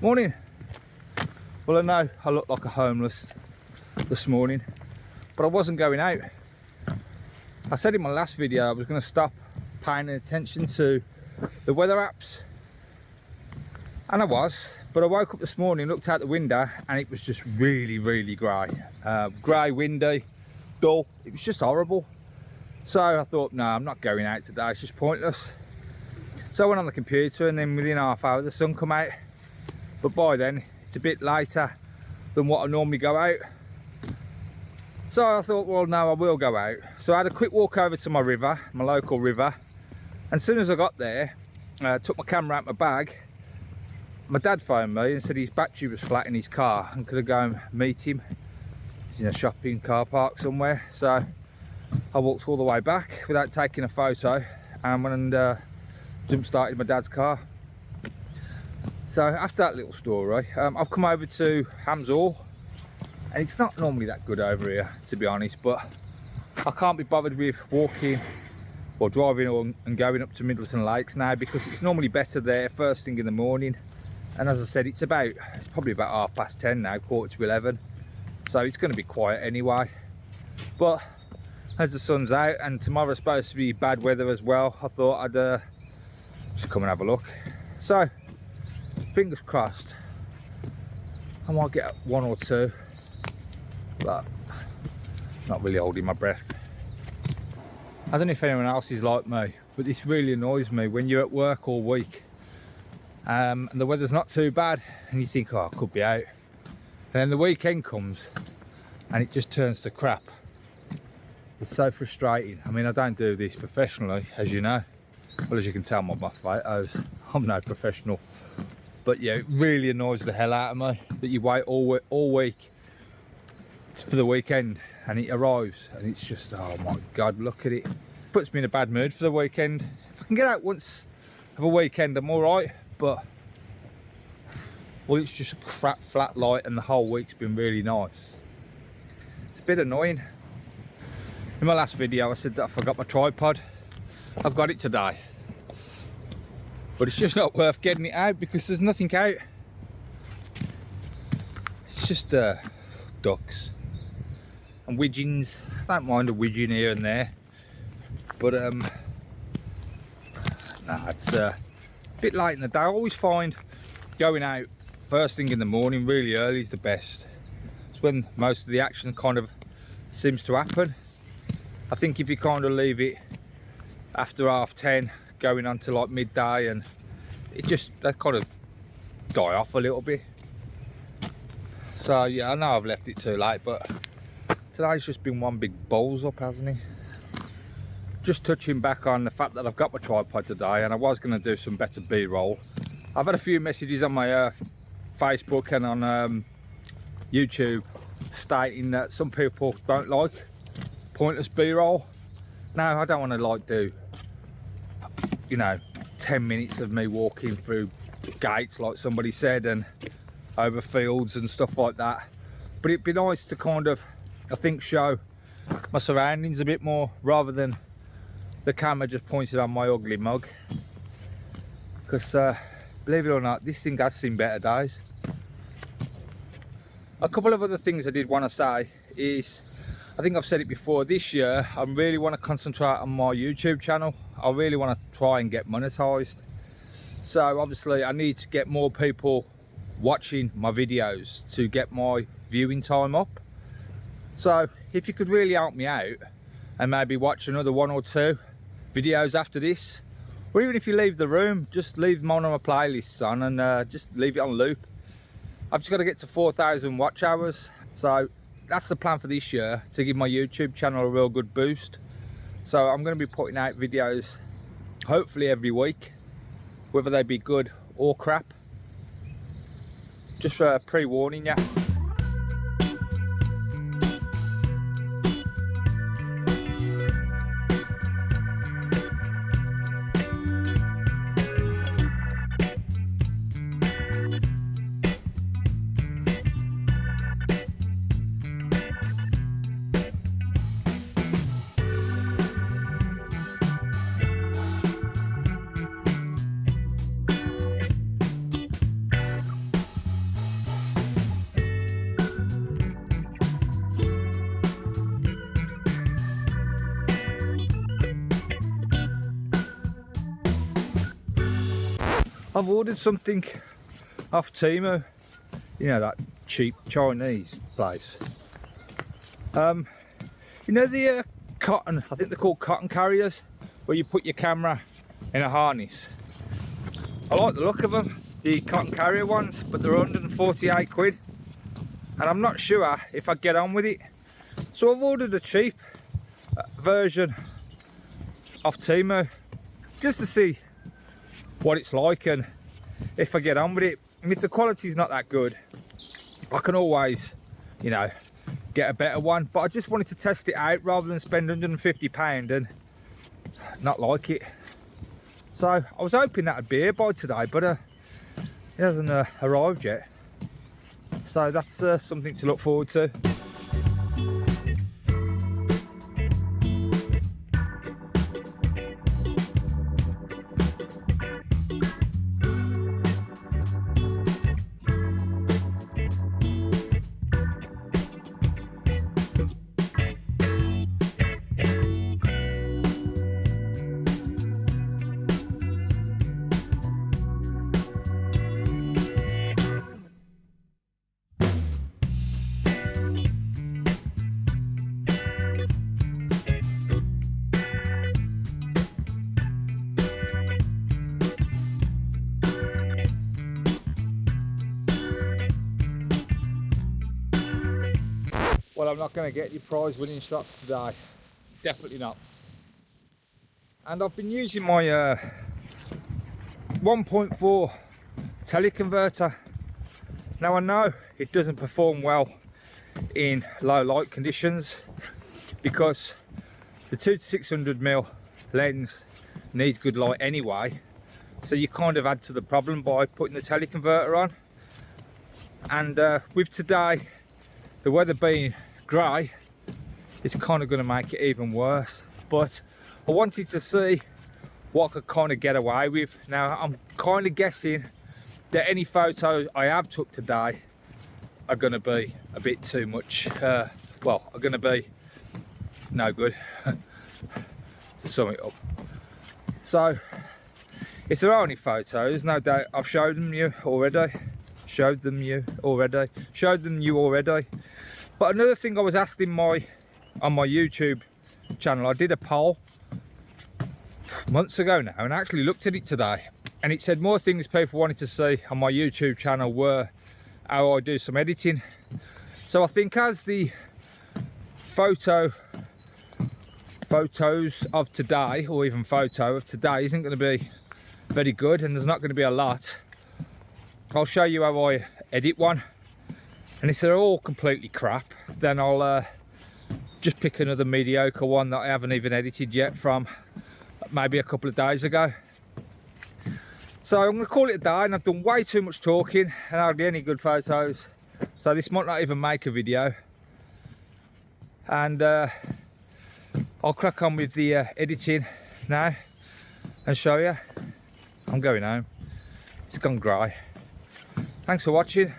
Morning. Well, I know I look like a homeless this morning, but I wasn't going out. I said in my last video I was going to stop paying attention to the weather apps, and I was, but I woke up this morning, looked out the window, and it was just really grey. Grey, windy, dull. It was just horrible. So I thought, no, I'm not going out today, it's just pointless. So I went on the computer, and then within half hour the sun come out. But by then it's a bit later than what I normally go out. So I thought, well, no, I will go out. So I had a quick walk over to my river, my local river. And as soon as I got there, I took my camera out my bag. My dad phoned me and said his battery was flat in his car and could I go and meet him. He's in a shopping car park somewhere. So I walked all the way back without taking a photo and went and jump started my dad's car. So after that little story, I've come over to Hamzall, and it's not normally that good over here, to be honest, but I can't be bothered with walking or driving on and going up to Middleton Lakes now, because it's normally better there first thing in the morning. And as I said, it's probably about 10:30 now, 10:45, so it's going to be quiet anyway. But as the sun's out and tomorrow's supposed to be bad weather as well, I thought I'd just come and have a look. So fingers crossed, I might get one or two, but not really holding my breath. I don't know if anyone else is like me, but this really annoys me when you're at work all week and the weather's not too bad and you think, oh, I could be out, and then the weekend comes and it just turns to crap. It's so frustrating. I mean, I don't do this professionally, as you know. Well, as you can tell by my photos, I'm no professional. But yeah, it really annoys the hell out of me that you wait all week for the weekend and it arrives and it's just, oh my God, look at it. Puts me in a bad mood for the weekend. If I can get out once of a weekend, I'm all right, but well, it's just crap flat light and the whole week's been really nice. It's a bit annoying. In my last video, I said that I forgot my tripod. I've got it today. But it's just not worth getting it out because there's nothing out. It's just ducks and widgeons. I don't mind a widgeon here and there, but no, it's a bit late in the day. I always find going out first thing in the morning really early is the best. It's when most of the action kind of seems to happen. I think if you kind of leave it after 10:30 going on to like midday, and they kind of die off a little bit. So yeah, I know I've left it too late, but today's just been one big balls up, hasn't it? Just touching back on the fact that I've got my tripod today, and I was going to do some better b-roll. I've had a few messages on my Facebook and on YouTube stating that some people don't like pointless b-roll. Now, I don't want to like do, you know, 10 minutes of me walking through gates like somebody said and over fields and stuff like that, but it'd be nice to kind of, I think, show my surroundings a bit more rather than the camera just pointed on my ugly mug, because believe it or not, this thing has seen better days. A couple of other things I did want to say is, I think I've said it before, this year I really want to concentrate on my YouTube channel. I really want to try and get monetized. So obviously I need to get more people watching my videos to get my viewing time up. So if you could really help me out and maybe watch another 1 or 2 videos after this, or even if you leave the room, just leave them on my playlists on and just leave it on loop. I've just got to get to 4,000 watch hours. So that's the plan for this year, to give my YouTube channel a real good boost. So I'm going to be putting out videos hopefully every week, whether they be good or crap. Just for pre-warning you. I've ordered something off Temu, you know, that cheap Chinese place. You know the cotton, I think they're called cotton carriers, where you put your camera in a harness. I like the look of them, the cotton carrier ones, but they're 148 quid, and I'm not sure if I get on with it. So I've ordered a cheap version off Temu, just to see what it's like and if I get on with it. And if the quality's not that good, I can always, you know, get a better one. But I just wanted to test it out rather than spend £150 and not like it. So I was hoping that'd be here by today, but it hasn't arrived yet. So that's something to look forward to. Well, I'm not going to get any prize winning shots today, definitely not. And I've been using my 1.4 teleconverter. Now I know it doesn't perform well in low light conditions because the 2 to 600mm lens needs good light anyway, so you kind of add to the problem by putting the teleconverter on. And with today, the weather being grey, it's kind of going to make it even worse. But I wanted to see what I could kind of get away with. Now I'm kind of guessing that any photos I have took today are going to be a bit too much, well, are going to be no good, to sum it up. So if there are any photos, no doubt I've showed them you already. But another thing I was asked on my YouTube channel, I did a poll months ago now and I actually looked at it today, and it said more things people wanted to see on my YouTube channel were how I do some editing. So I think as the photos of today, or even photo of today, isn't going to be very good and there's not going to be a lot, I'll show you how I edit one. And if they're all completely crap, then I'll just pick another mediocre one that I haven't even edited yet from maybe a couple of days ago. So I'm going to call it a day, and I've done way too much talking and hardly any good photos. So this might not even make a video. And I'll crack on with the editing now and show you. I'm going home. It's gone grey. Thanks for watching.